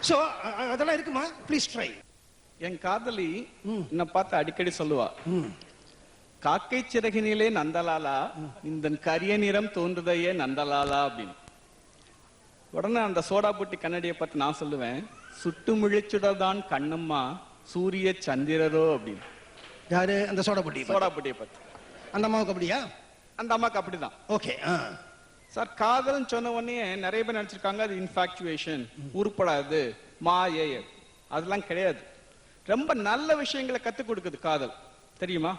So அதெல்லாம் இருக்குமா? Please try. என் காதலி என்ன பார்த்து அடிக்கடி சொல்லுவா, காக்கை சிறகினிலே நந்தலாலா, இந்த கரிய நிறம் தோன்றுதையே நந்தலாலா அப்படின்னு. உடனே அந்த சோடா புட்டி கண்ணடியை பார்த்து நான் சொல்லுவேன், சுட்டு முழிச்சுடதான் கண்ணம்மா சூரிய சந்திரரோ அப்படின்னு. யாரு? அந்த சோடா புட்டியை பார்த்து. அந்த அம்மாவுக்கு அப்படியா? அந்த அம்மாவுக்கு அப்படிதான். ஓகே சார், காதல்னு சொன்ன உடனே நிறைய பேர் நினைச்சிருக்காங்க அது இன்ஃபாக்சுவேஷன், உருப்படாது, மாயை. அதெல்லாம் கிடையாது. ரொம்ப நல்ல விஷயங்களை கத்துக் கொடுக்குது காதல். தெரியுமா?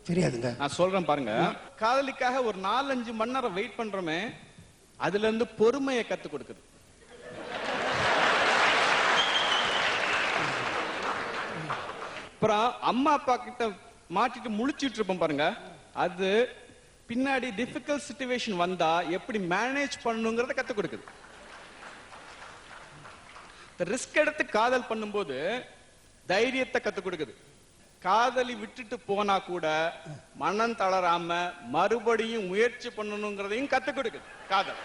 தெரியாதுங்க. நான் சொல்றேன் பாருங்க. காதலிக்காக ஒரு 4-5 மணி நேரம் வெயிட் பண்றோமே, அதுல இருந்து பொறுமையை கத்துக் கொடுக்குது. அப்புறம் அம்மா அப்பா கிட்ட மாட்டிட்டு முழிச்சிட்டு இருப்போம் பாருங்க, அது பின்னாடி டிஃபிகல்ட் சிச்சுவேஷன் வந்தா எப்படி மேனேஜ் பண்ணணுங்கிறத கத்துக் கொடுக்குது. ரிஸ்க் எடுத்து காதல் பண்ணும்போது தைரியத்தை கத்துக் கொடுக்குது. காதலி விட்டுட்டு போனா கூட மனம் தளராம மறுபடியும் முயற்சி பண்ணணுங்கிறதையும் கத்துக் கொடுக்குது காதல்.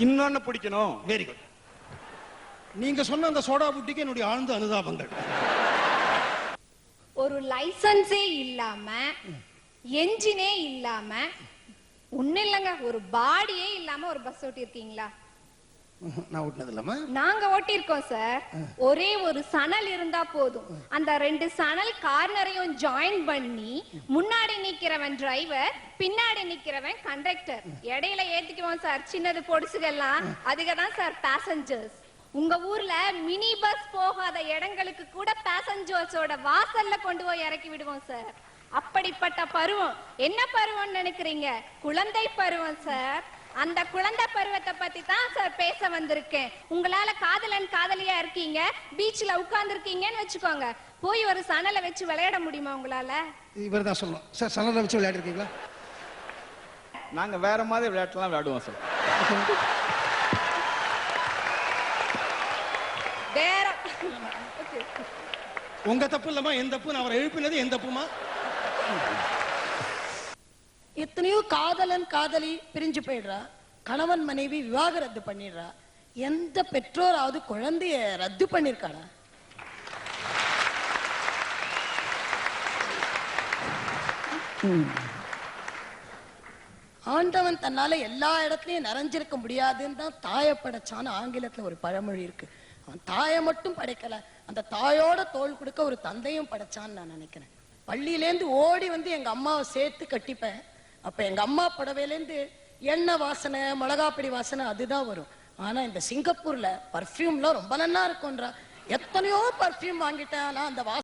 இன்னொன்னு பிடிக்கணும். Very good. நீங்க சொன்ன அந்த சோடா புட்டிக்கு என்னுடைய ஆழ்ந்த அனுதாபங்கள். ஒரு லைசன்ஸே இல்லாம, என்ஜினே இல்லாம, ஒண்ணு இல்லங்க, ஒரு பாடியே இல்லாம ஒரு பஸ் ஓட்டி இருக்கீங்களா? நான் ஓட்டினது இல்லாம நாங்க ஓட்டிருக்கோம் சார். ஒரே ஒரு சணல் இருந்தா போதும், அந்த 2 சணல் கார்னரையும் ஜாயின் பண்ணி முன்னாடி நிக்கிறவன் டிரைவர், பின்னாடி நிக்கிறவன் கண்டக்டர், இடையில ஏத்திக்குவோம் சார் சின்னது பொடுசுகள்லாம். அதுக்குதான் சார் பேசஞ்சர்ஸ். உங்க ஊர்ல மினி பஸ் போகாத இடங்களுக்கு கூட பேசஞ்சர்ஸோட வாசல்ல கொண்டு போய் இறக்கி விடுவோம் சார். அப்படிப்பட்ட பருவம். என்ன பருவம் நினைக்கிறீங்க? குழந்தை பருவம் சார். அந்த குழந்தை பருவத்தை பத்தி தான் சார் பேச வந்திருக்கேன். உங்களால காதலன் காதலியா இருக்கீங்க, பீச்ல உட்கார்ந்து இருக்கீங்கன்னு வச்சுக்கோங்க, போய் ஒரு சணலை வச்சு விளையாட முடியுமா உங்களால? இவர் தான் சொல்லணும் சார். சணலை வச்சு விளையாடி இருக்கீங்களா? நாங்க வேற மாதிரி விளையாட்டுலாம் விளையாடுவோம் சார். வேற உங்க தப்பு இல்லமா? என் தப்பு. நான் அவரை எழுப்பினது என் தப்புமா? எத்தனையோ காதலன் காதலி பிரிஞ்சு போயிடுறா, கணவன் மனைவி விவாக ரத்து பண்ணிடுறா. எந்த பெற்றோராவது குழந்தைய ரத்து பண்ணிருக்காளா? ஆண்டவன் தன்னால எல்லா இடத்துலயும் நிறைஞ்சிருக்க முடியாதுன்னு தான் தாயை படைச்சான்னு ஆங்கிலத்துல ஒரு பழமொழி இருக்கு. அவன் தாயை மட்டும் படைக்கல, அந்த தாயோட தோள் கொடுக்க ஒரு தந்தையும் படைச்சான்னு நான் நினைக்கிறேன். பள்ளியிலேருந்து ஓடி வந்து எங்க அம்மாவை சேர்த்து கட்டிப்பேன். அப்ப எங்க அம்மா புடவையிலேருந்து எண்ணெய் வாசனை, மிளகாப்பிடி வாசனை அதுதான் வரும். ஆனா இந்த சிங்கப்பூர்ல பர்ஃபியூம்லாம் ரொம்ப நல்லா இருக்கும்ன்றா. எத்தனையோ பர்ஃபியூம் வாங்கிட்டேன், ஆனா அந்த